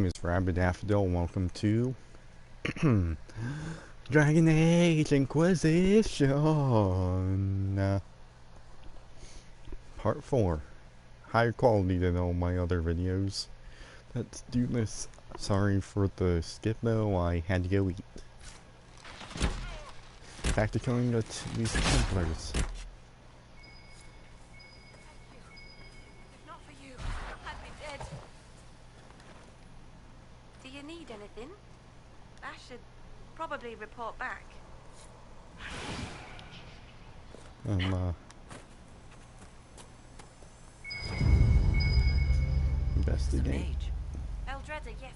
is Rabid Daffodil, and welcome to Dragon Age Inquisition Part 4. Higher quality than all my other videos. Let's do this. Sorry for the skip though, I had to go eat. Back to killing these Templars. Need anything? I should probably report back. Investigate. Eldreda, yes.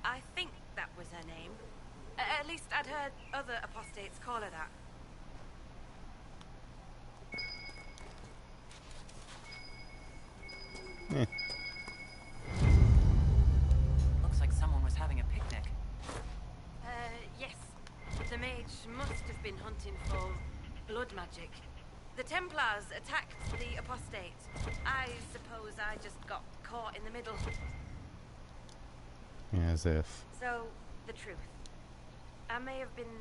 I think that was her name. At least I'd heard other apostates call her that. Having a picnic. Yes. The mage must have been hunting for blood magic. The Templars attacked the apostate. I suppose I just got caught in the middle. As if. So, the truth. I may have been,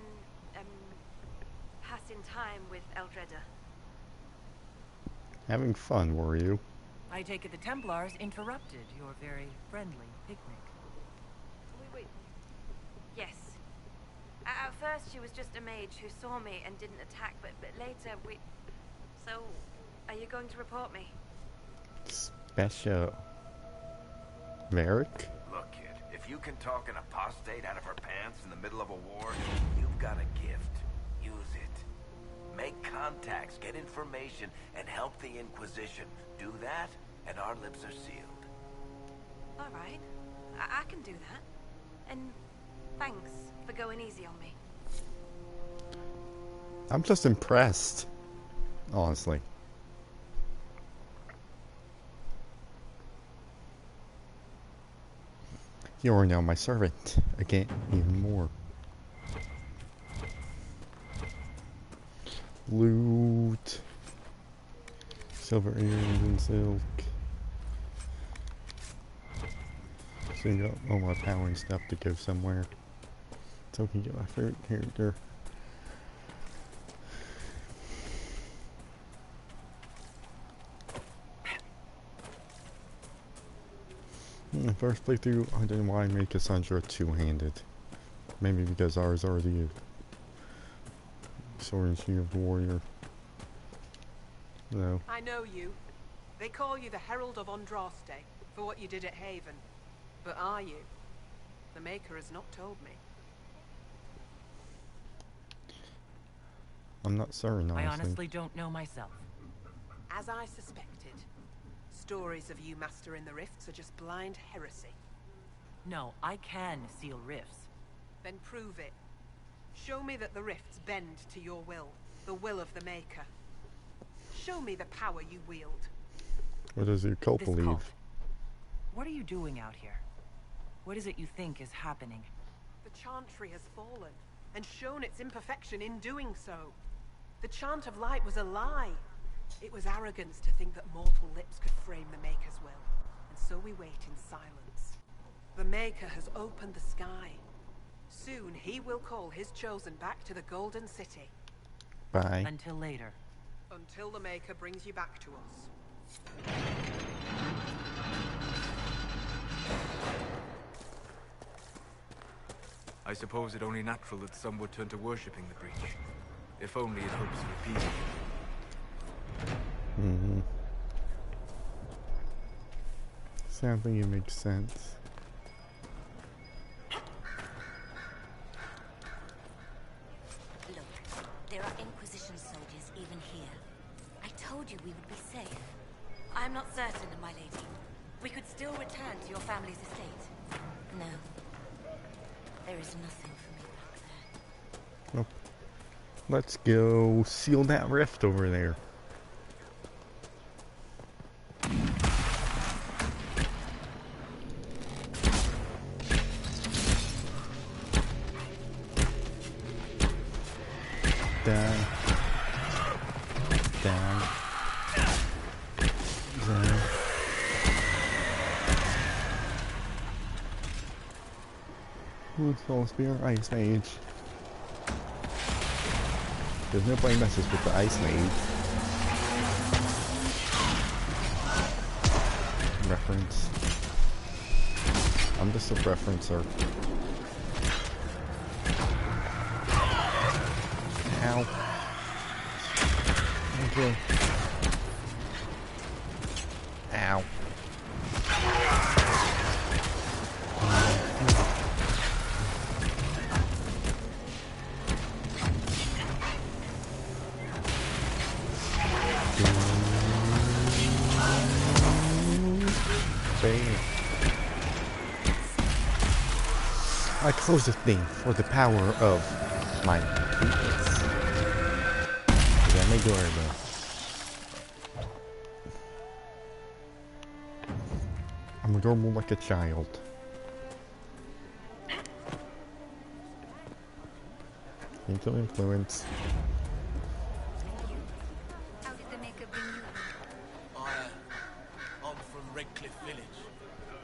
passing time with Eldreda. Having fun, were you? I take it the Templars interrupted your very friendly picnic. Yes. At first she was just a mage who saw me and didn't attack, but later we... So, are you going to report me? Special. Merrick? Look, kid, if you can talk an apostate out of her pants in the middle of a war, you've got a gift. Use it. Make contacts, get information, and help the Inquisition. Do that, and our lips are sealed. Alright. I can do that. And... thanks for going easy on me. I'm just impressed, honestly. You are now my servant. Again, even more. Loot. Silver earrings and silk. So you got all my power and stuff to go somewhere. So I can get my favorite character. In the first playthrough, I didn't want to make Cassandra two-handed. Maybe because ours are the sword and shield warrior. No. I know you. They call you the Herald of Andraste for what you did at Haven. But are you? The Maker has not told me. I'm not certain, honestly. I honestly don't know myself. As I suspected, stories of you mastering the rifts are just blind heresy. No, I can seal rifts. Then prove it. Show me that the rifts bend to your will, the will of the Maker. Show me the power you wield. What does your cult believe? Cult. What are you doing out here? What is it you think is happening? The Chantry has fallen, and shown its imperfection in doing so. The Chant of Light was a lie. It was arrogance to think that mortal lips could frame the Maker's will, and so we wait in silence. The Maker has opened the sky. Soon he will call his chosen back to the Golden City. Bye. Until later. Until the Maker brings you back to us. I suppose it only natural that some would turn to worshipping the breach, if only in hopes of appeasing Mm-hmm. Sadly, it makes sense. Look, there are Inquisition soldiers even here. I told you we would be safe. I'm not certain, my lady. We could still return to your family's estate. No. There is nothing for me back there. Well, let's go seal that rift over there. Die. Die. Die. Who's supposed to be our Ice Mage? Because nobody messes with the Ice Mage. Reference. I'm just a referencer. Ow. Okay. Ow. I close the thing for the power of my weakness. That may go though. I'm adorable like a child. Mental influence. How did the Maker bring you? I'm from Redcliffe Village.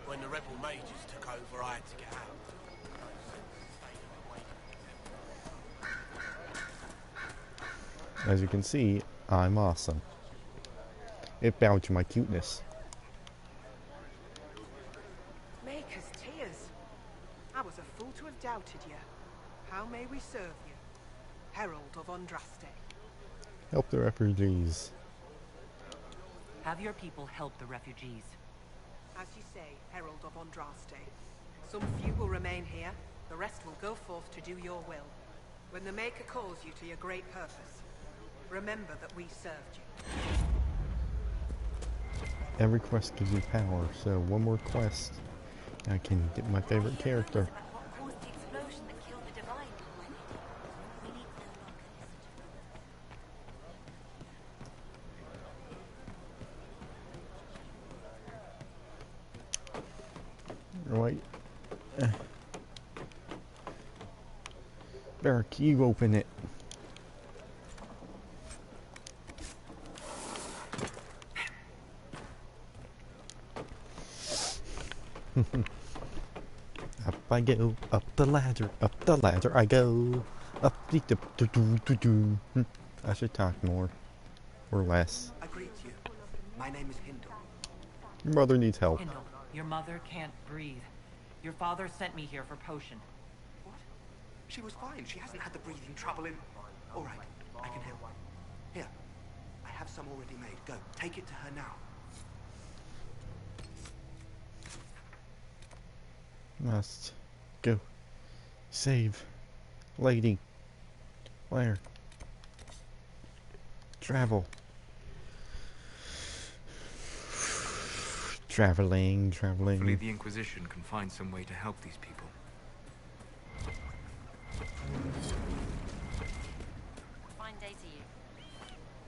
When the rebel mages took over, I had to get out. As you can see, I'm awesome. It bowed to my cuteness. Maker's tears. I was a fool to have doubted you. How may we serve you? Herald of Andraste. Help the refugees. Have your people help the refugees. As you say, Herald of Andraste. Some few will remain here. The rest will go forth to do your will. When the Maker calls you to your great purpose, remember that we served you. Every quest gives you power, so one more quest, I can get my favorite character. What caused the explosion that killed the Divine? We need no longer listen. Right. Barrack, you open it. Up I go, up the ladder I go, up the do. I should talk more, or less. I greet you. My name is Hindle. Your mother needs help. Hindle, your mother can't breathe. Your father sent me here for potion. What? She was fine. She hasn't had the breathing trouble in... All right, I can help. Here, I have some already made. Go, take it to her now. Must go save lady. Where? Travel. Traveling. Hopefully the Inquisition can find some way to help these people. Fine day to you.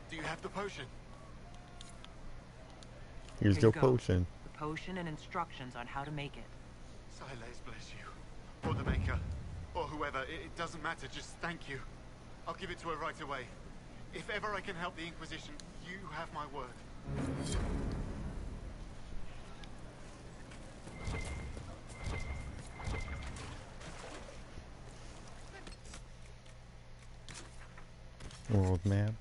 Do you have the potion? Here's Here your you go. potion. The potion and instructions on how to make it. Silas bless you. Or the Maker. Or whoever. It doesn't matter. Just thank you. I'll give it to her right away. If ever I can help the Inquisition, you have my word. World map.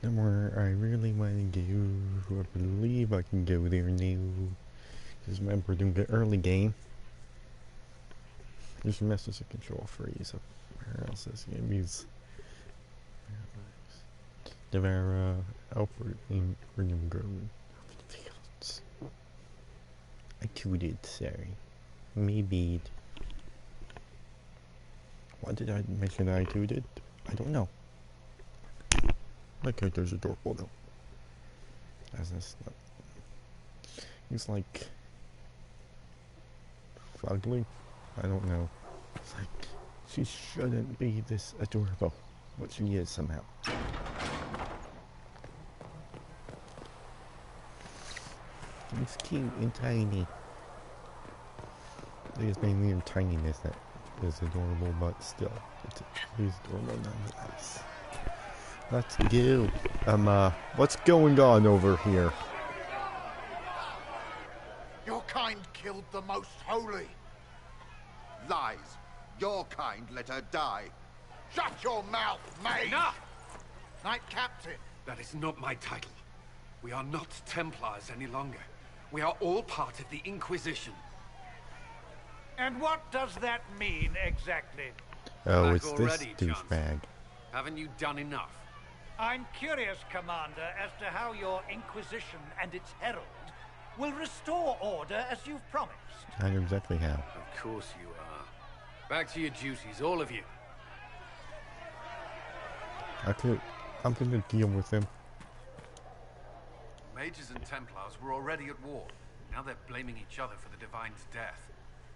Somewhere I really want to go. I believe I can go there now. Because remember, doing the early game. There's message of control freeze. Where else is the enemies? Devera, Alfred, and William Grove. Fields. I tooted, sorry. Maybe. What did I mention that I tooted? I don't know. My character's adorable though. As this, he's like fugly. I don't know. It's like she shouldn't be this adorable, but she is somehow. He's cute and tiny. I think it's mainly her tininess that is adorable, but still, he's adorable nonetheless. Let's go. What's going on over here? Your kind killed the most holy. Lies. Your kind let her die. Shut your mouth, mate! Enough! Knight Captain. That is not my title. We are not Templars any longer. We are all part of the Inquisition. And what does that mean, exactly? Oh, Back it's this already, douchebag. Haven't you done enough? I'm curious, Commander, as to how your Inquisition and its herald will restore order as you've promised. I know exactly how. Of course you are. Back to your duties, all of you. I'm gonna deal with him. Mages and Templars were already at war. Now they're blaming each other for the Divine's death.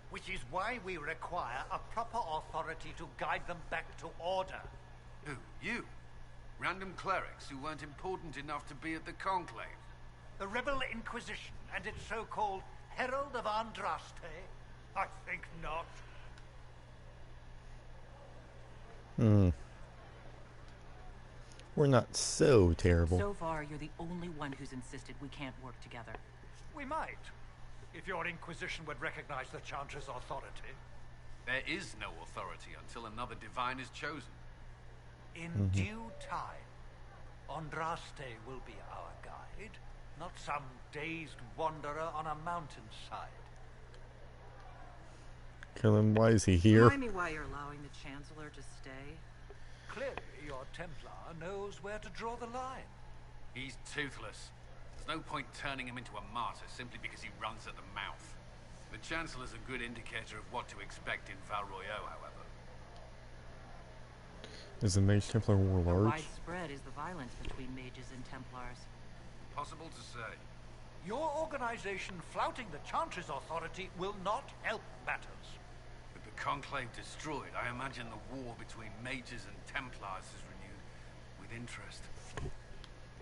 Which is why we require a proper authority to guide them back to order. Who? You? Random clerics who weren't important enough to be at the Conclave? The Rebel Inquisition and its so-called Herald of Andraste? I think not. We're not so terrible. So far, you're the only one who's insisted we can't work together. We might, if your Inquisition would recognize the Chantry's authority. There is no authority until another Divine is chosen. In due time, Andraste will be our guide, not some dazed wanderer on a mountainside. Kill him. Why is he here? Remind me why you're allowing the Chancellor to stay. Clearly, your Templar knows where to draw the line. He's toothless. There's no point turning him into a martyr simply because he runs at the mouth. The Chancellor's a good indicator of what to expect in Val Royeaux, however. Is the Mage Templar war How large? widespread is the violence between mages and Templars? Impossible to say. Your organization flouting the Chantry's authority will not help matters. With the Conclave destroyed, I imagine the war between mages and Templars is renewed with interest.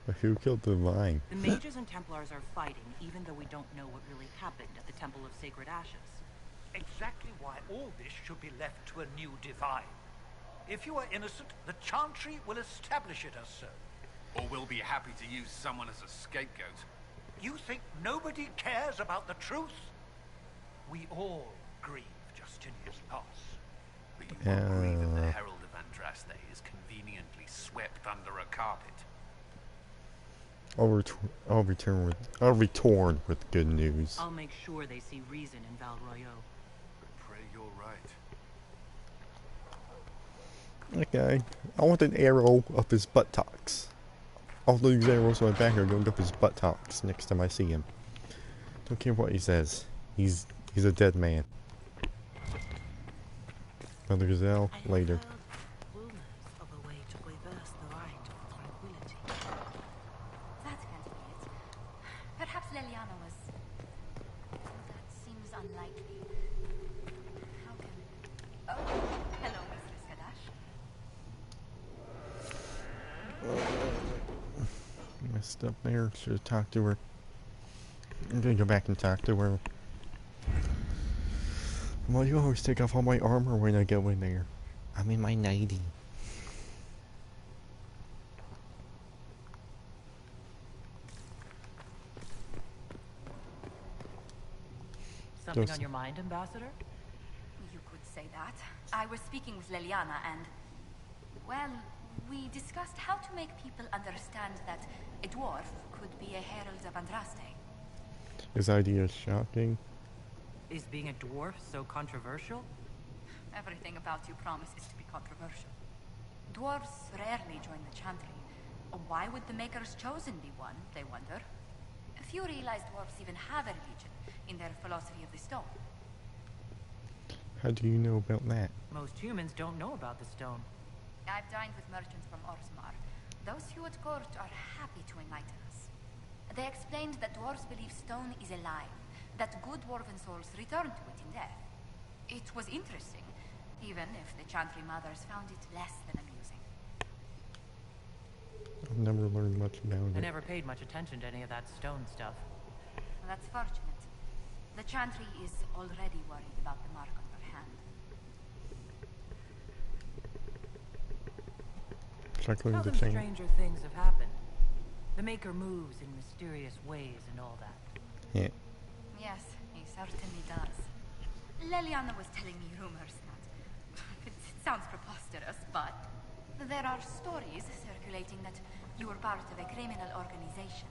But who killed the Divine? The mages and Templars are fighting, even though we don't know what really happened at the Temple of Sacred Ashes. Exactly why all this should be left to a new Divine. If you are innocent, the Chantry will establish it as so. Or we'll be happy to use someone as a scapegoat. You think nobody cares about the truth? We all grieve Justinian's loss. But you won't agree that the Herald of Andraste is conveniently swept under a carpet. I'll return with good news. I'll make sure they see reason in Val Royeaux. Pray you're right. Okay. I want an arrow up his buttocks. All these arrows on my back are going up his buttocks next time I see him. Don't care what he says. He's a dead man. Mother Gazelle, later. That can't be it. Perhaps Leliana was... That seems unlikely. How can... Oh, hello, Mistress Kadash. Messed up there. Should have talked to her. I'm gonna go back and talk to her. Well, you always take off all my armor when I go in there. I'm in my 90. Something on your mind, Ambassador? You could say that. I was speaking with Leliana and... Well, we discussed how to make people understand that a dwarf could be a herald of Andraste. His idea is shocking. Is being a dwarf so controversial? Everything about you promises to be controversial. Dwarves rarely join the Chantry. Why would the Maker's Chosen be one, they wonder? Few realize dwarves even have a religion in their philosophy of the stone. How do you know about that? Most humans don't know about the stone. I've dined with merchants from Orsmar. Those few at court are happy to enlighten us. They explained that dwarves believe stone is alive, that good dwarven souls return to it in death. It was interesting, even if the Chantry mothers found it less than amusing. I've never learned much about I it. never paid much attention to any of that stone stuff. That's fortunate. The Chantry is already worried about the mark on your hand. Circling Tell the them chain. stranger things have happened. The Maker moves in mysterious ways and all that. Yeah. Yes, certainly does. Leliana was telling me rumors that... It sounds preposterous, but... There are stories circulating that you were part of a criminal organization.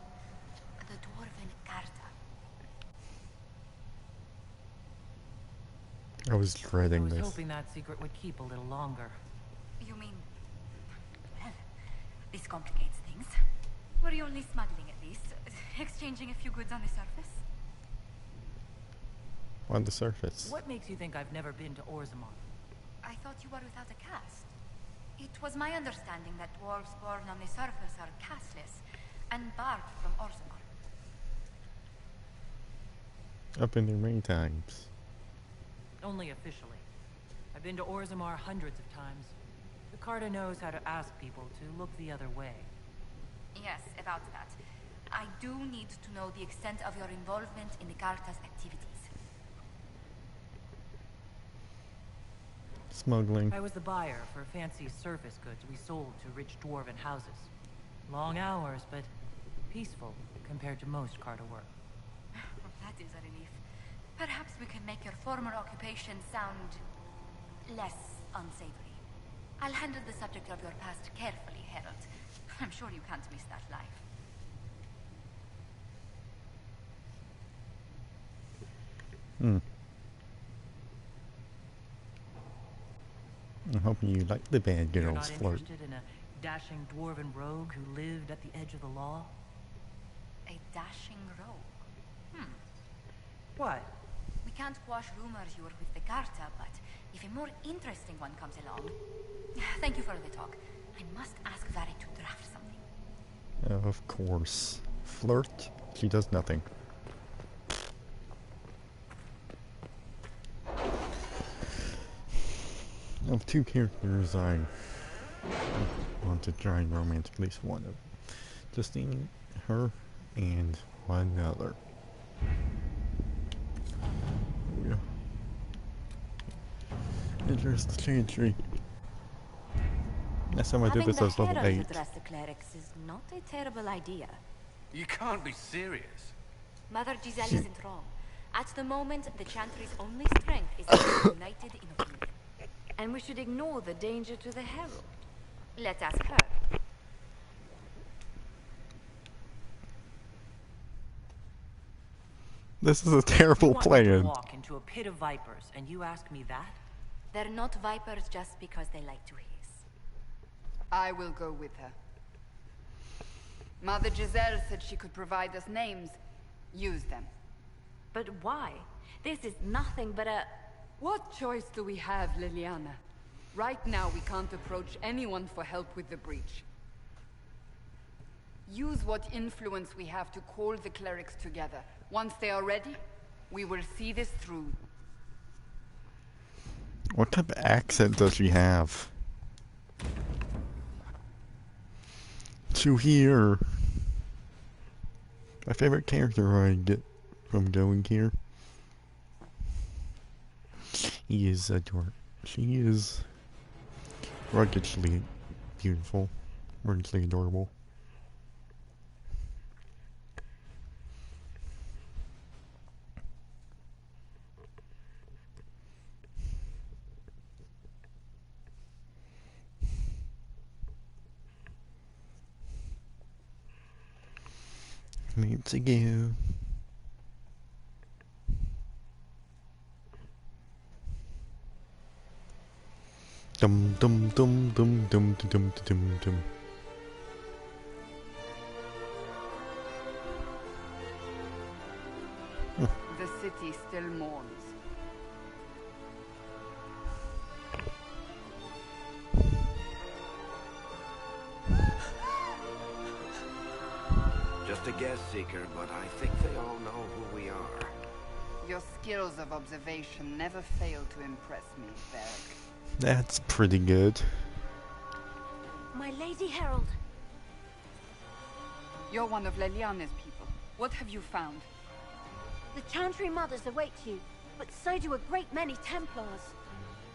The Dwarven Carta. I was dreading I was this. hoping that secret would keep a little longer. You mean... Well, this complicates things. Were you only smuggling at least? Exchanging a few goods on the surface? On the surface. What makes you think I've never been to Orzammar? I thought you were without a caste. It was my understanding that dwarves born on the surface are casteless and barred from Orzammar. I've been there many times. Only officially. I've been to Orzammar hundreds of times. The Carta knows how to ask people to look the other way. Yes, about that. I do need to know the extent of your involvement in the Carta's activities. Smuggling. I was the buyer for fancy surface goods we sold to rich dwarven houses. Long hours, but peaceful compared to most Carta work. That is a relief. Perhaps we can make your former occupation sound... less unsavory. I'll handle the subject of your past carefully, Herald. I'm sure you can't miss that life. I'm hoping you like the bad You're girls not flirt. interested in a dashing dwarven rogue who lived at the edge of the law? A dashing rogue. What? We can't quash rumors you were with the Carta, but if a more interesting one comes along... Thank you for the talk. I must ask Vari to draft something. Of course. Flirt? She does nothing. Of two characters, I want to try and romance at least one of them. Justine, her, and one other. Oh yeah. Enters the chantry. Last time I did this I was level 8. Address the clerics is not a terrible idea. You can't be serious. Mother Giselle isn't wrong. At the moment, the Chantry's only strength is being united in opinion. And we should ignore the danger to the Herald. Let's ask her. This is a terrible You want me to plan. walk into a pit of vipers, and you ask me that? They're not vipers just because they like to hiss. I will go with her. Mother Giselle said she could provide us names. Use them. But why? This is nothing but a... What choice do we have, Liliana? Right now, we can't approach anyone for help with the breach. Use what influence we have to call the clerics together. Once they are ready, we will see this through. What type of accent does she have? To hear. My favorite character I get from going here. He is adorable. She is ruggedly beautiful, ruggedly adorable. Need to go. Dum dum dum dum dum dum dum dum. The city still mourns. Just a guess, Seeker, but I think they all know who we are. Your skills of observation never fail to impress me, Beric. That's pretty good. My Lady Herald. You're one of Leliana's people. What have you found? The Chantry Mothers await you, but so do a great many Templars.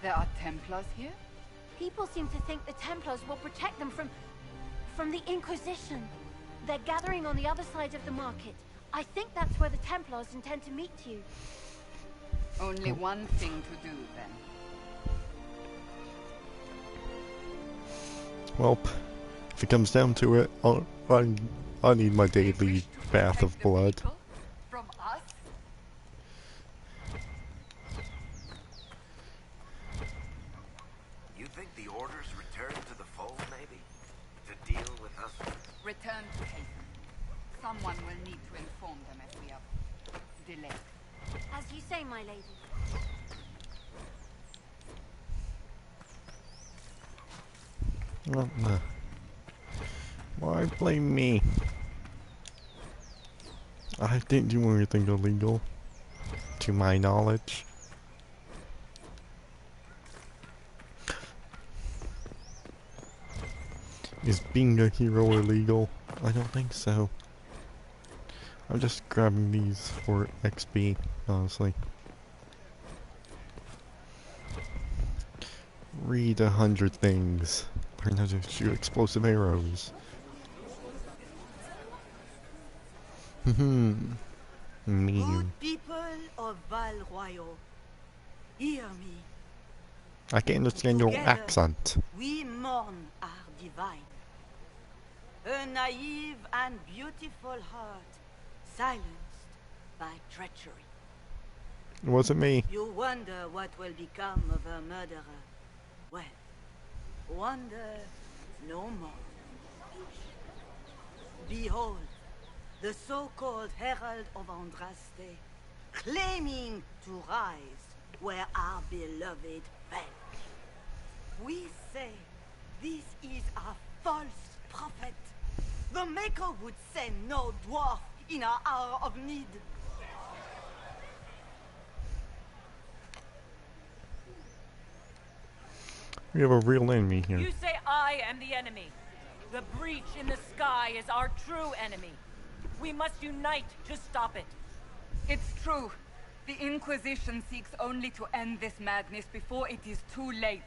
There are Templars here? People seem to think the Templars will protect them from the Inquisition. They're gathering on the other side of the market. I think that's where the Templars intend to meet you. Only one thing to do, then. Well, if it comes down to it, I need my daily bath of blood. From us? You think the orders return to the fold, maybe? To deal with us? Return to Haven. Someone will need to inform them if we are delayed. As you say, my lady. Why blame me? I didn't do anything illegal, to my knowledge. Is being a hero illegal? I don't think so. I'm just grabbing these for XP, honestly. Read 100 things. Learn how to shoot explosive arrows. Mean. Good people of Val Royal, hear me. I can't understand your Together, accent. We mourn our divine. A naive and beautiful heart, silenced by treachery. It wasn't me. You wonder what will become of a murderer. Well, wonder no more. Behold, the so-called Herald of Andraste, claiming to rise where our beloved fell. We say this is a false prophet. The Maker would send no dwarf in our hour of need. We have a real enemy here. You say I am the enemy. The breach in the sky is our true enemy. We must unite to stop it. It's true. The Inquisition seeks only to end this madness before it is too late.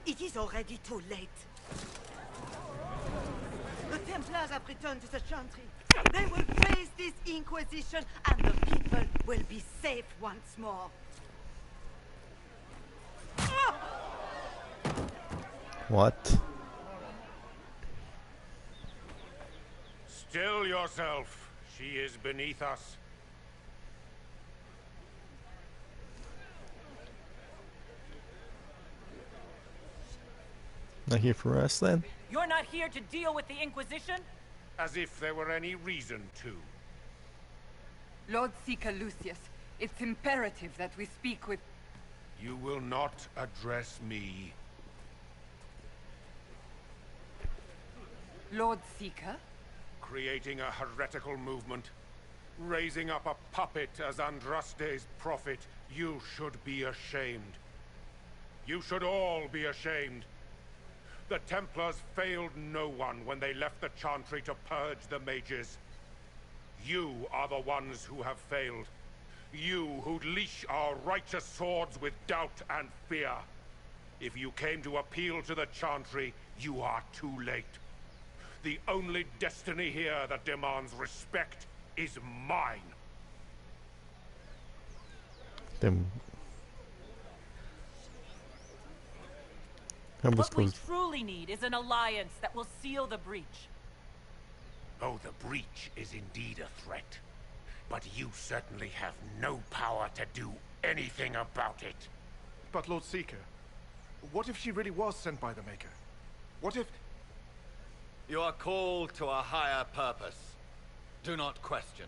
It is already too late. The Templars have returned to the Chantry. They will face this Inquisition, and the people will be safe once more. What? Still yourself. She is beneath us. Not here for us then? You're not here to deal with the Inquisition? As if there were any reason to. Lord Seeker Lucius, it's imperative that we speak with... You will not address me. Lord Seeker? Creating a heretical movement. Raising up a puppet as Andraste's prophet. You should be ashamed. You should all be ashamed. The Templars failed no one when they left the Chantry to purge the mages. You are the ones who have failed. You who leash our righteous swords with doubt and fear. If you came to appeal to the Chantry, you are too late. The only destiny here that demands respect is mine. Then... What we truly need is an alliance that will seal the breach. Oh, the breach is indeed a threat. But you certainly have no power to do anything about it. But Lord Seeker, what if she really was sent by the Maker? What if... You are called to a higher purpose. Do not question.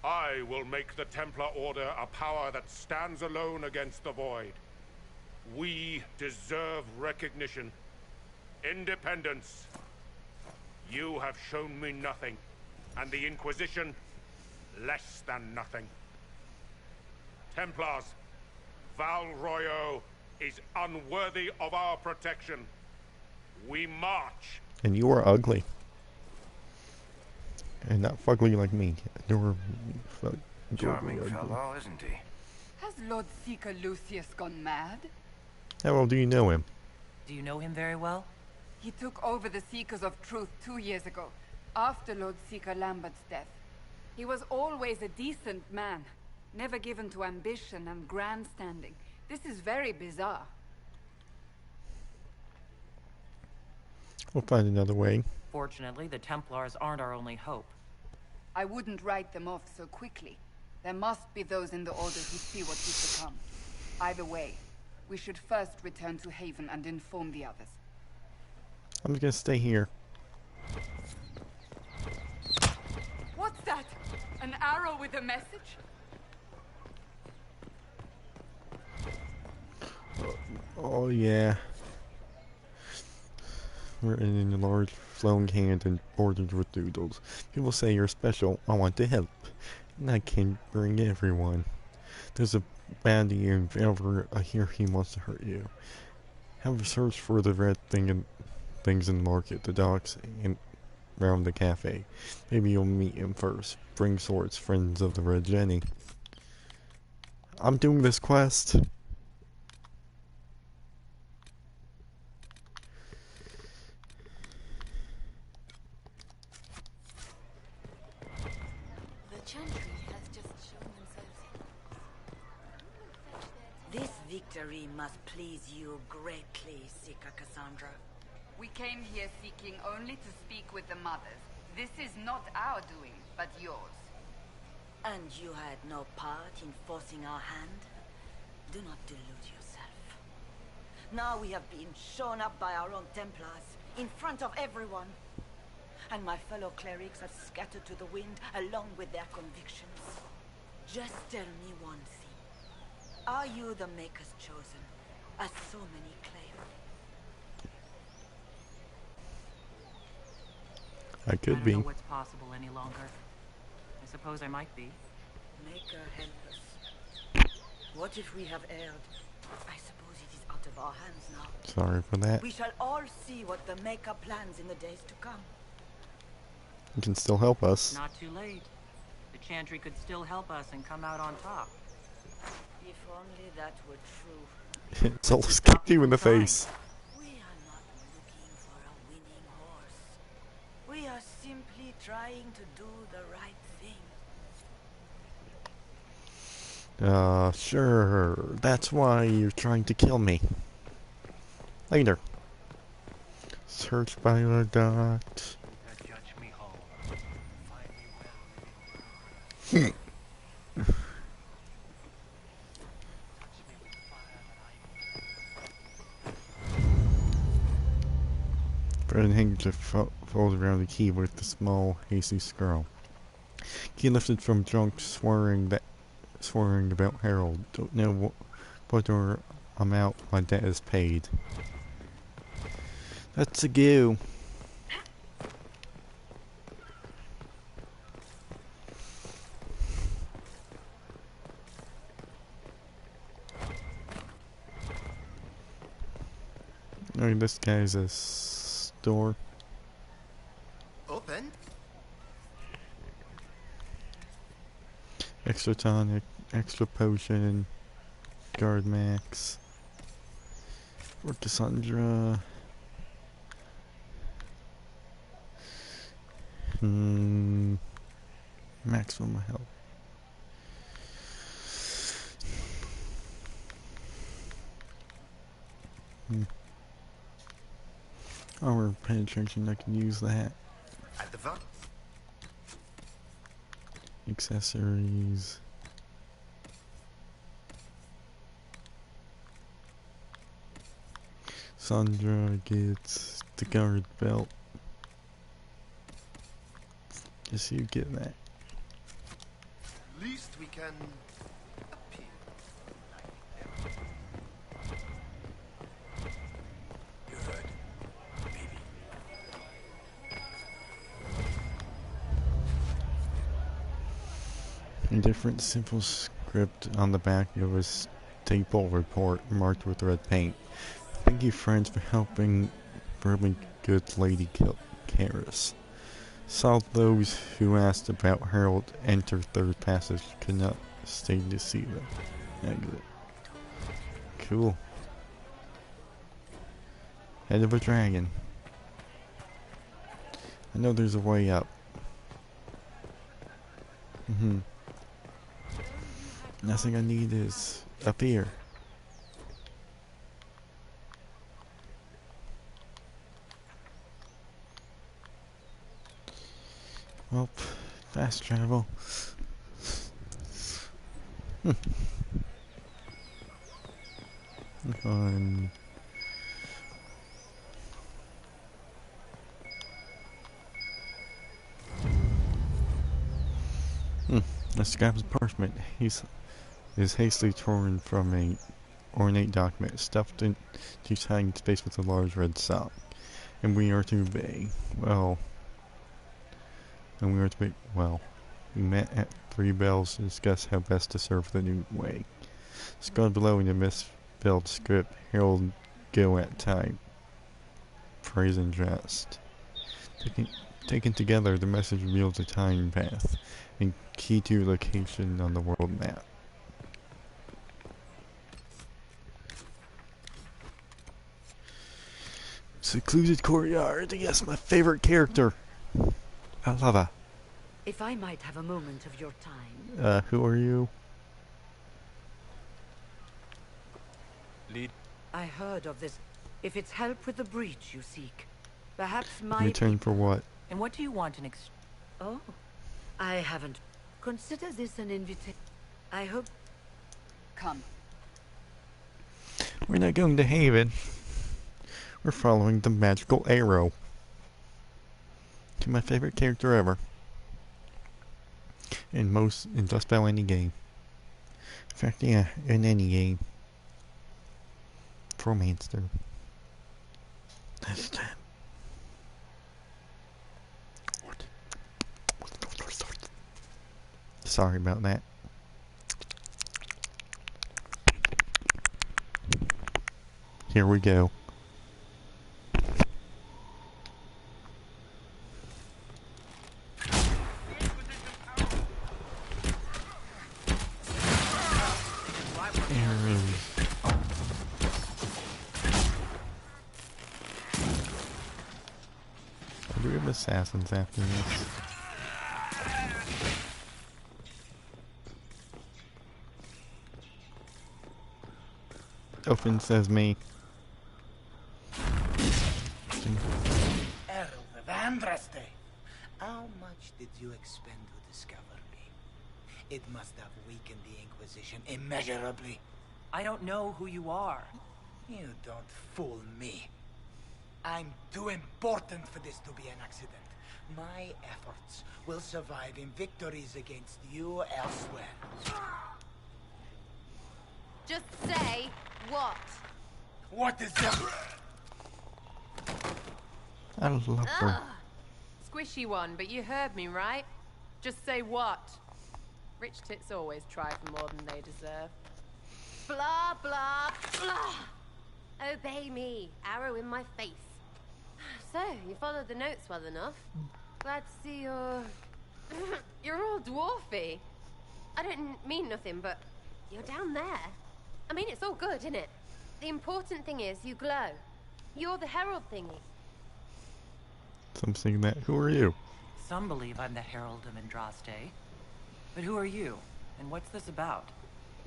I will make the Templar Order a power that stands alone against the Void. We deserve recognition. Independence. You have shown me nothing, and the Inquisition, less than nothing. Templars, Val Royal is unworthy of our protection. We march. And you are ugly. And not fugly like me. You're Charming fellow, isn't he? Has Lord Seeker Lucius gone mad? How well do you know him? Do you know him very well? He took over the Seekers of Truth 2 years ago, after Lord Seeker Lambert's death. He was always a decent man, never given to ambition and grandstanding. This is very bizarre. We'll find another way. Fortunately, the Templars aren't our only hope. I wouldn't write them off so quickly. There must be those in the Order who see what we've become. Either way, we should first return to Haven and inform the others. I'm just gonna stay here. What's that? An arrow with a message? Oh yeah. Written in a large flowing hand and bordered with doodles. People say you're special. I want to help. And I can bring everyone. There's a baddie in Valor. I hear he wants to hurt you. Have a search for the red things in the market, the docks, and around the cafe. Maybe you'll meet him first. Bring swords, friends of the Red Jenny. I'm doing this quest. This victory must please you greatly, Sika Cassandra. We came here seeking only to speak with the mothers. This is not our doing, but yours. And you had no part in forcing our hand? Do not delude yourself. Now we have been shown up by our own Templars, in front of everyone. And my fellow clerics have scattered to the wind along with their convictions. Just tell me one thing. Are you the Maker's chosen, as so many claim? I could be. I don't know what's possible any longer. I suppose I might be. Maker, help us. What if we have erred? I suppose it is out of our hands now. Sorry for that. We shall all see what the Maker plans in the days to come. You can still help us. Not too late. The Chantry could still help us and come out on top. If only that were true. So let's kick you in the face. We are not looking for a winning horse. We are simply trying to do the right thing. Sure. That's why you're trying to kill me. Later. Search by the dot. Red handkerchief folded around the key with the small, hasty scroll. Key lifted from drunk swearing about Harold. Don't know what amount my debt is paid. That's a go. Oh, this guy's a store. Open? Extra tonic, extra potion, guard max. For Cassandra. Maximum health. Armor penetration, I can use that. At the front. Accessories. Sandra gets the guard belt. Just you get that. Least we can appeal. A different simple script on the back of a staple report marked with red paint. Thank you, friends, for helping good lady Karis. Saw those who asked about Harold enter third passage could not stay to see them. Exit. Cool. Head of a dragon. I know there's a way up. Nothing I need is up here. Well, fast travel. On. This guy's parchment. Is hastily torn from a ornate document, stuffed into hiding space with a large red sock. And we are to obey. Well. And we are to be. Well. We met at 3 Bells to discuss how best to serve the new way. Scrawled below in the misspelled script, Herald go at time. Praise and jest. Taken together, the message reveals a time path and key to your location on the world map. Secluded courtyard. Yes, my favorite character. I love her. If I might have a moment of your time. Who are you? Lead. I heard of this. If it's help with the breach you seek, perhaps my... In return for what? And what do you want in Oh, I haven't. Consider this an invitation. I hope... Come. We're not going to Haven. We're following the magical arrow. To my favorite character ever. In just about any game. In fact, yeah, in any game. Romancer. This time. Sorry about that. Here we go. Do we have assassins after this? Open says me. Herald of Andraste, how much did you expend to discover me? It must have weakened the Inquisition immeasurably. I don't know who you are. You don't fool me. I'm too important for this to be an accident. My efforts will survive in victories against you elsewhere. Just say what? What is that? I love her. Squishy one, but you heard me, right? Just say what? Rich tits always try for more than they deserve. Blah, blah, blah. Obey me. Arrow in my face. So, you followed the notes well enough. Glad to see you're... you're all dwarfy. I don't mean nothing, but you're down there. I mean, it's all good, isn't it? The important thing is you glow. You're the herald thingy. Some saying that. Who are you? Some believe I'm the Herald of Andraste. But who are you? And what's this about?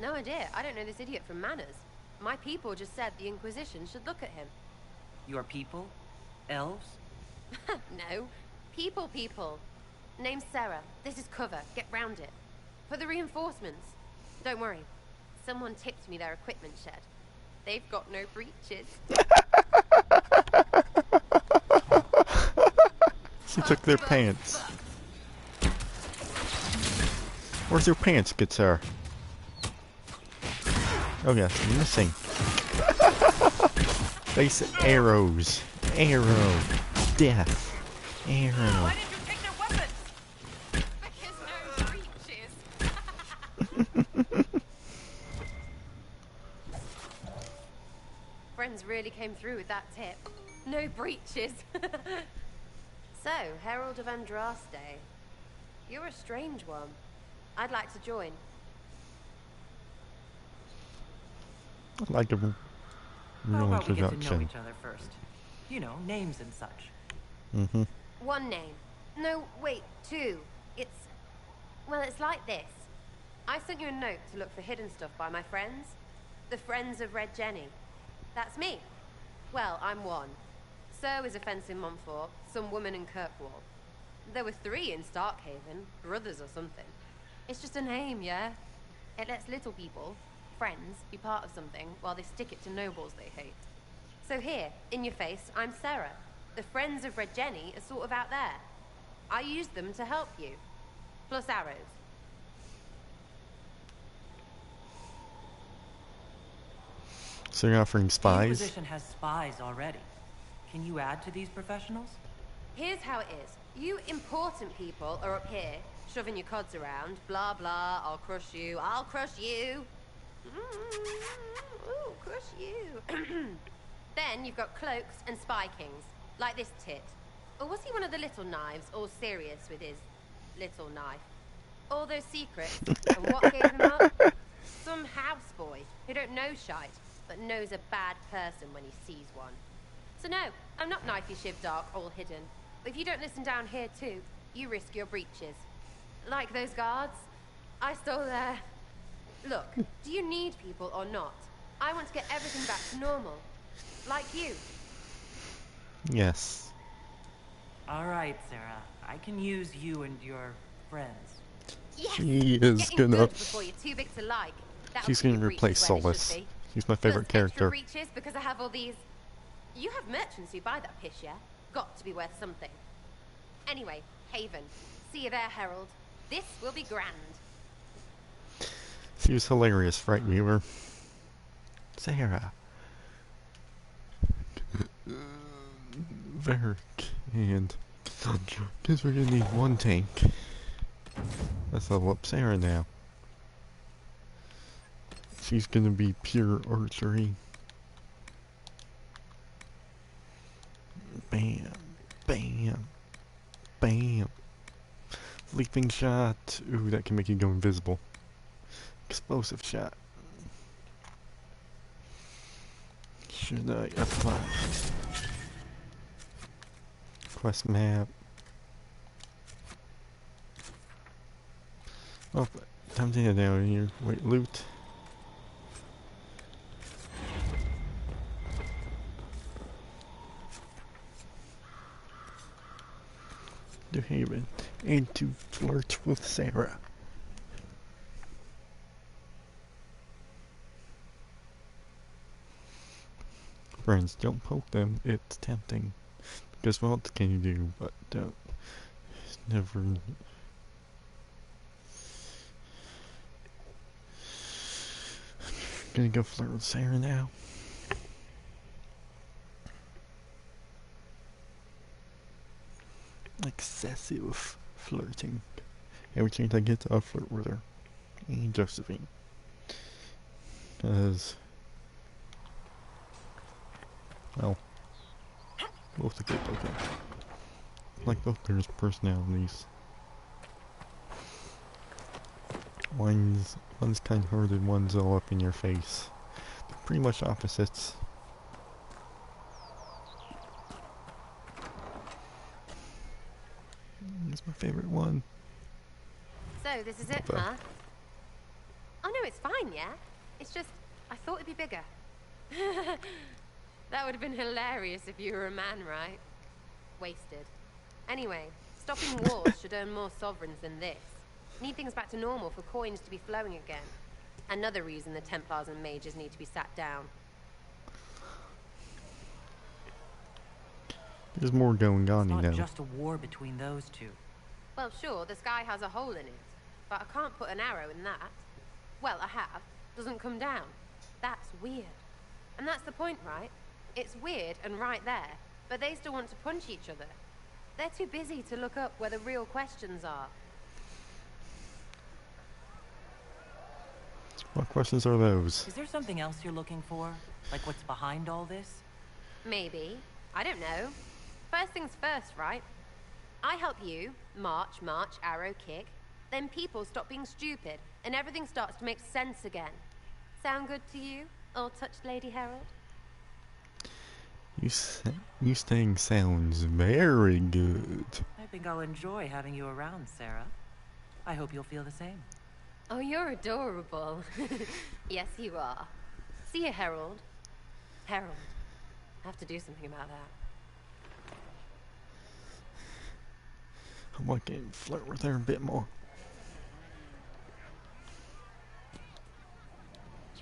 No idea. I don't know this idiot from Manners. My people just said the Inquisition should look at him. Your people? Elves? No. People. Name's Sarah. This is cover. Get round it. For the reinforcements. Don't worry. Someone tipped me their equipment shed. They've got no breaches. She took their pants. Where's your pants, good sir? Oh yes, missing. Face arrows. Arrow. Death. Arrow. Why did you take their weapons? Because no breaches. Friends really came through with that tip. No breaches. So, Herald of Andraste. You're a strange one. I'd like to join. I'd like a How real about we get to know introduction. each other first? You know, names and such. Mm-hmm. One name. No, wait, two. It's... Well, it's like this. I sent you a note to look for hidden stuff by my friends. The Friends of Red Jenny. That's me. Well, I'm one. So is a fence in Montfort, some woman in Kirkwall. There were 3 in Starkhaven, brothers or something. It's just a name, yeah? It lets little people, friends, be part of something while they stick it to nobles they hate. So here, in your face, I'm Sarah. The Friends of Red Jenny are sort of out there. I used them to help you. Plus arrows. So you're offering The spies? Inquisition has spies already. Can you add to these professionals? Here's how it is. You important people are up here, shoving your cods around. Blah, blah, I'll crush you, I'll crush you. Ooh, crush you. Then you've got cloaks and spy kings, like this tit. Or was he one of the little knives, all serious with his little knife? All those secrets, and what gave him up? Some houseboy who don't know shite, but knows a bad person when he sees one. So no, I'm not knifey shiv dark, all hidden. But if you don't listen down here too, you risk your breeches. Like those guards, I stole their... Look, do you need people or not? I want to get everything back to normal. Like you. Yes. Alright, Sarah. I can use you and your friends. Yes! She is Getting gonna... good before you're too big to like. That'll She's keep gonna your replace breeches where they Solus. should be. He's my favorite Plus extra character. breeches because I have all these... You have merchants who buy that piss, yeah? Got to be worth something. Anyway, Haven. See you there, Herald. This will be grand. She was hilarious, right, Weaver? Sarah. Varric and because we're gonna need 1 tank. Let's level up Sarah now. She's gonna be pure archery. Bam, bam, bam. Leaping shot. Ooh, that can make you go invisible. Explosive shot. Should I apply? Quest map. Oh, time to head down here. Wait, loot. To Haven and to flirt with Sarah. Friends, don't poke them. It's tempting. Because what else can you do? But don't. Never. Gonna go flirt with Sarah now. Excessive flirting. Every chance I get, I'll flirt with her. And Josephine. Because, well, both are good looking. Like both their personalities. One's kind-hearted, one's all up in your face. They're pretty much opposites. It's my favorite one. So, this is it, But huh? Oh no, it's fine, yeah? It's just, I thought it'd be bigger. That would have been hilarious if you were a man, right? Wasted. Anyway, stopping wars should earn more sovereigns than this. Need things back to normal for coins to be flowing again. Another reason the Templars and mages need to be sat down. There's more going on, It's you not know. just a war between those two. Well, sure, the sky has a hole in it, but I can't put an arrow in that. Well, I have. Doesn't come down. That's weird. And that's the point, right? It's weird and right there, but they still want to punch each other. They're too busy to look up where the real questions are. What questions are those? Is there something else you're looking for? Like what's behind all this? Maybe. I don't know. First things first, right? I help you, march, arrow, kick. Then people stop being stupid, and everything starts to make sense again. Sound good to you, all-touched Lady Herald? You saying sounds very good. I think I'll enjoy having you around, Sarah. I hope you'll feel the same. Oh, you're adorable. Yes, you are. See you, Herald. Herald. I have to do something about that. I want to flirt with her a bit more.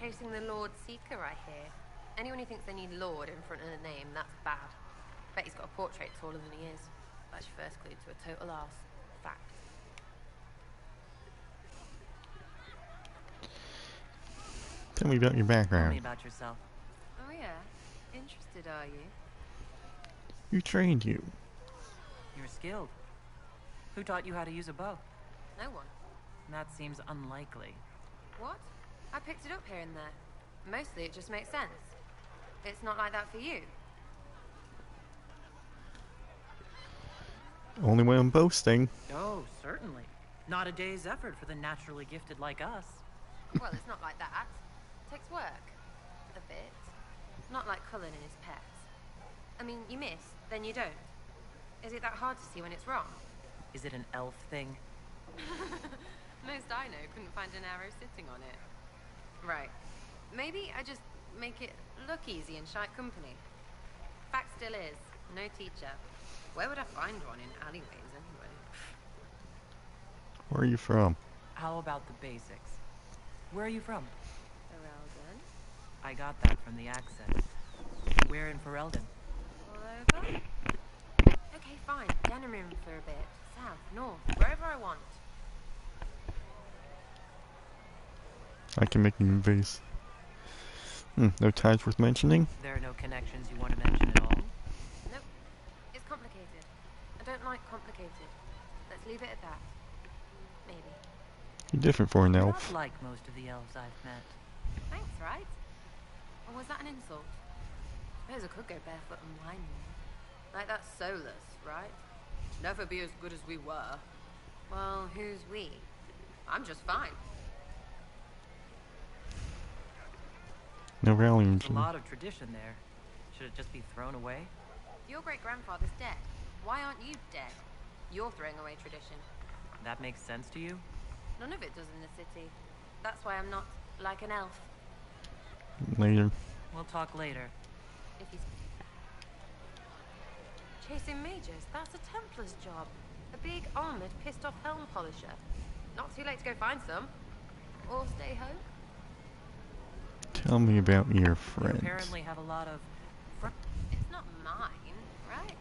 Chasing the Lord Seeker, I hear. Anyone who thinks they need Lord in front of the name, that's bad. Bet he's got a portrait taller than he is. That's your first clue to a total arse. Fact. Tell me about your background. Tell me about yourself. Oh yeah? Interested, are you? Who trained you? You're skilled. Who taught you how to use a bow? No one. That seems unlikely. What? I picked it up here and there. Mostly it just makes sense. It's not like that for you. Only when I'm boasting. Oh, certainly. Not a day's effort for the naturally gifted like us. Well, it's not like that. Takes work. A bit. Not like Cullen and his pets. I mean, you miss, then you don't. Is it that hard to see when it's wrong? Is it an elf thing? Most I know couldn't find an arrow sitting on it. Right. Maybe I just make it look easy in shite company. Fact still is, no teacher. Where would I find one in alleyways anyway? Where are you from? How about the basics? Where are you from? Ferelden. I got that from the accent. Where in Ferelden? All over? Okay, fine. Denerim for a bit. South, north, wherever I want. I can make you move base. No ties worth mentioning? There are no connections you want to mention at all? Nope. It's complicated. I don't like complicated. Let's leave it at that. Maybe. You're different for an You're elf. not like most of the elves I've met. Thanks, right? Or was that an insult? I suppose I could go barefoot and whine more. Like that's soulless, right? Never be as good as we were. Well, who's we? I'm just fine. No rallying. There's a lot of tradition there. Should it just be thrown away? Your great-grandfather's dead. Why aren't you dead? You're throwing away tradition. That makes sense to you? None of it does in the city. That's why I'm not like an elf. Later. We'll talk later. If he's... Chasing mages, that's a Templar's job. A big, armored, pissed-off helm polisher. Not too late to go find some. Or stay home. Tell me about your You friends. apparently have a lot of... It's not mine, right?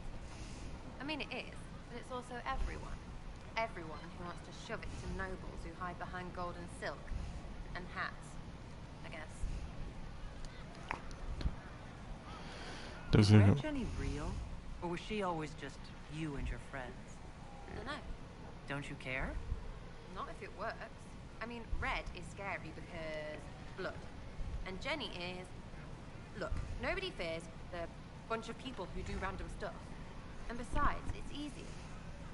I mean, it is, but it's also everyone. Everyone who wants to shove it to nobles who hide behind gold and silk. And hats, I guess. Does Is it? Red Jenny real? Or was she always just you and your friends? I don't know. Don't you care? Not if it works. I mean, Red is scary because blood. And Jenny is... Look, nobody fears the bunch of people who do random stuff. And besides, it's easy.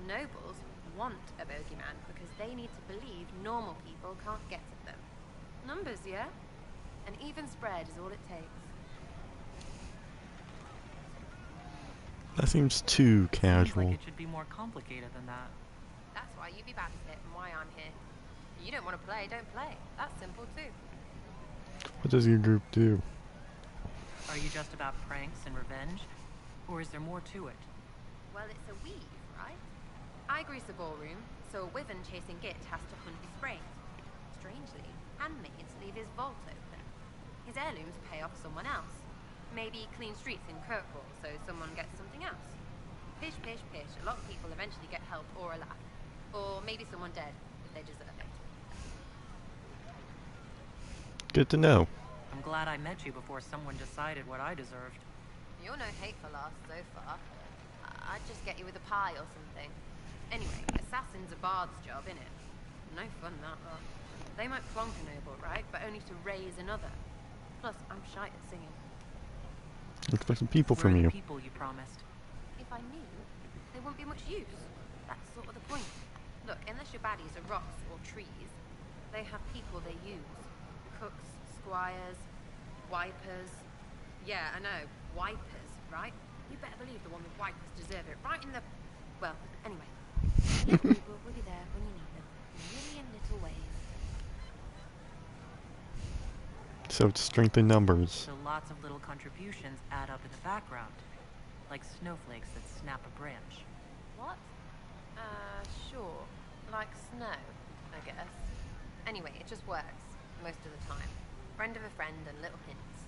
Nobles want a bogeyman because they need to believe normal people can't get at them. Numbers, yeah? An even spread is all it takes. That seems too Seems casual. like it should be more complicated than that. That's why you be bad at it and why I'm here. You don't want to play, don't play. That's simple too. What does your group do? Are you just about pranks and revenge? Or is there more to it? Well, it's a weave, right? I grease a ballroom, so a wyvern chasing Git has to hunt his brains. Strangely, handmaids leave his vault open. His heirlooms pay off someone else. Maybe clean streets in Kirkwall, so someone gets something else. Pish, pish, pish. A lot of people eventually get help or a laugh. Or maybe someone dead, if they deserve it. Good to know. I'm glad I met you before someone decided what I deserved. You're no hateful ass so far. I'd just get you with a pie or something. Anyway, assassin's a bard's job, innit? No fun, that lot. They might plonk a noble, right? But only to raise another. Plus, I'm shy at singing. I expect some people Where from are you. the people you promised? If I knew, they wouldn't be much use. That's sort of the point. Look, unless your baddies are rocks or trees, they have people they use. Cooks, squires, wipers. Yeah, I know, wipers, right? You better believe the one with wipers deserve it. Right in the... Well, anyway. Little people will be there when you need them. million little ways. So it's strength in numbers. So lots of little contributions add up in the background, like snowflakes that snap a branch. What? Sure. Like snow, I guess. Anyway, it just works, most of the time. Friend of a friend and little hints.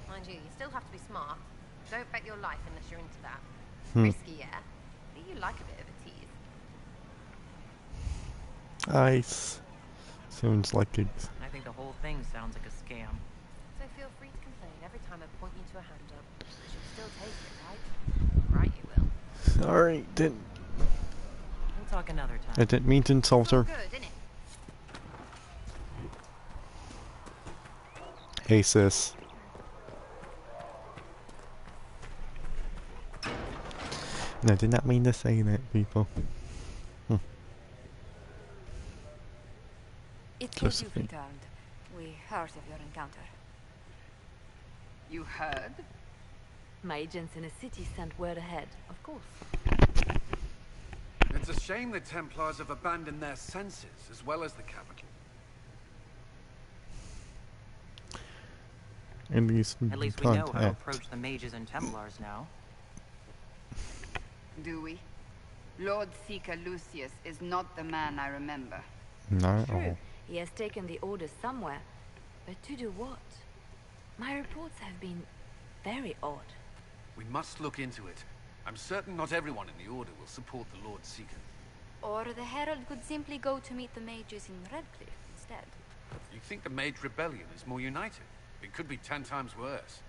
Mind you, you still have to be smart. Don't bet your life unless you're into that. Risky, yeah? But you like a bit of a tease. Ice. Sounds like it. I think the whole thing sounds like a scam. So feel free to complain every time I point you to a hand up. You should still take it, right? Right, you will. Alright, then. We'll talk another time. I didn't mean to insult her. Good, isn't it? Hey, sis. No, I did not mean to say that, people. It's good you've returned. We heard of your encounter. You heard? My agents in the city sent word ahead, of course. It's a shame the Templars have abandoned their senses, as well as the capital. At least we know how to approach the mages and Templars now. Do we? Lord Seeker Lucius is not the man I remember. Not at True. all. He has taken the orders somewhere. But to do what? My reports have been very odd. We must look into it. I'm certain not everyone in the Order will support the Lord Seeker. Or the Herald could simply go to meet the mages in Redcliffe instead. You think the Mage Rebellion is more united? It could be 10 times worse.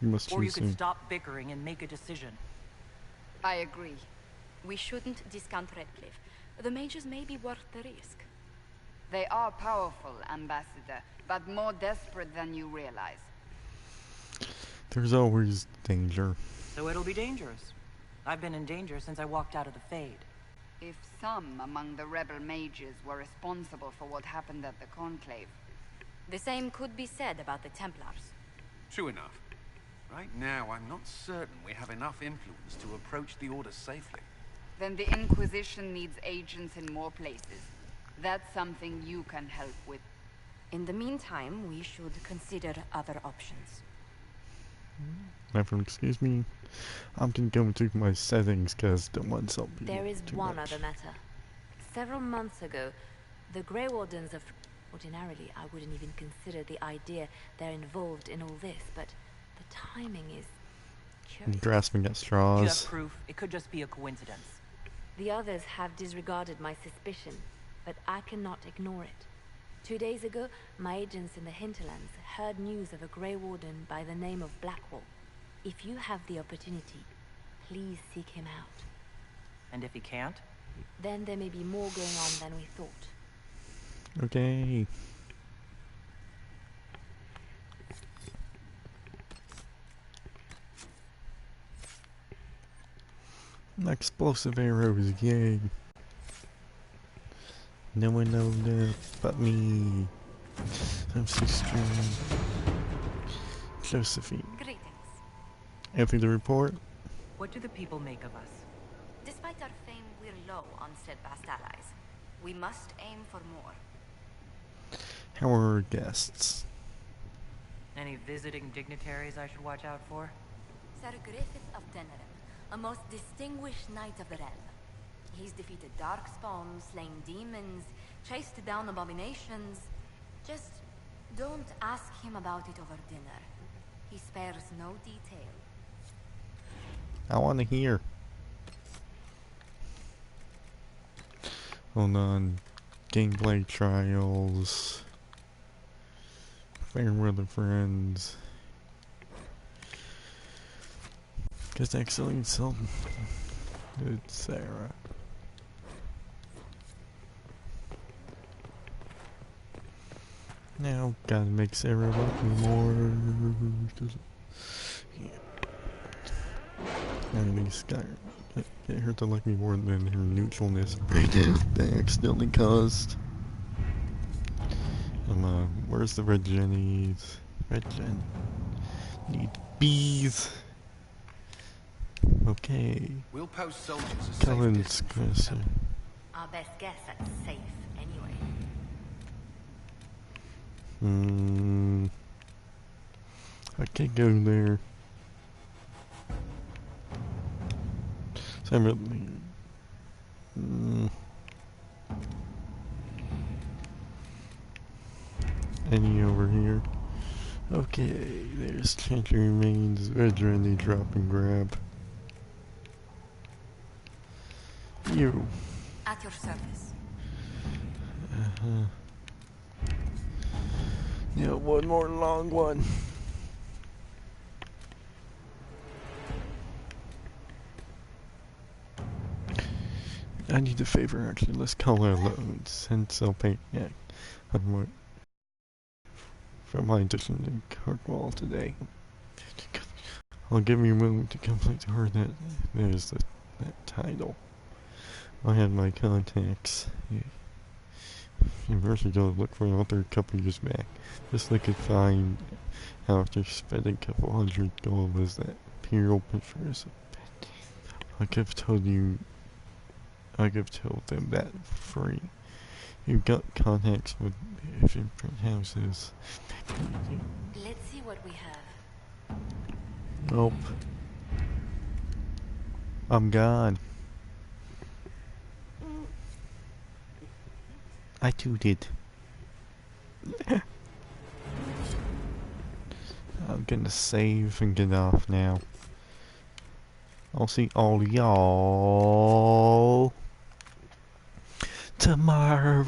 You must Or you choose could soon. stop bickering and make a decision. I agree. We shouldn't discount Redcliffe. The mages may be worth the risk. They are powerful, Ambassador, but more desperate than you realize. There's always danger. So it'll be dangerous. I've been in danger since I walked out of the Fade. If some among the rebel mages were responsible for what happened at the Conclave. The same could be said about the Templars. True enough. Right now, I'm not certain we have enough influence to approach the Order safely. Then the Inquisition needs agents in more places. That's something you can help with. In the meantime, we should consider other options. Excuse me. I'm gonna go into my settings because the ones I'll be There is too one much. other matter. Several months ago, the Grey Wardens of... Ordinarily, I wouldn't even consider the idea they're involved in all this, but the timing is curious. Grasping at If you straws. have proof, it could just be a coincidence. The others have disregarded my suspicion, but I cannot ignore it. 2 days ago, my agents in the hinterlands heard news of a Grey Warden by the name of Blackwall. If you have the opportunity, please seek him out. And if he can't? Then there may be more going on than we thought. Okay. Explosive arrows, yay. No one knows that but me. I'm so strong. Josephine. Greetings. Anything to report? What do the people make of us? Despite our fame, we're low on steadfast allies. We must aim for more. How are our guests? Any visiting dignitaries I should watch out for? Sir Griffith of Tenerim, a most distinguished knight of the realm. He's defeated darkspawn, slain demons, chased down abominations. Just don't ask him about it over dinner. He spares no detail. I want to hear. Hold on. Gameplay trials. Fair weather friends. Because actually some good Sarah. Now gotta make Sarah like me more. Yeah. At least get her to like me more than her neutralness they accidentally caused. Where's the red jennies? Red gen. Need bees. Okay. We'll post soldiers a safe Cullen's distance from the Crescent. temple. Our best guess at safe, anyway. I can't go there. So I'm really... Any over here? Okay, there's Chantry Remains, Veteran, drop and grab. You. At your service. Yeah, one more long one. I need a favor actually, let's call our load since I'll pay for my addition to Kirkwall today. I'll give you room to complete her that there's that title. I had my contacts. University go look for an author a couple years back. Just like I could find after spending a couple hundred gold was that Imperial prefers. I could have told them that for free. You've got contacts with different houses. Let's see what we have. Nope. I'm gone. I tooted. I'm gonna save and get off now. I'll see all y'all tomorrow.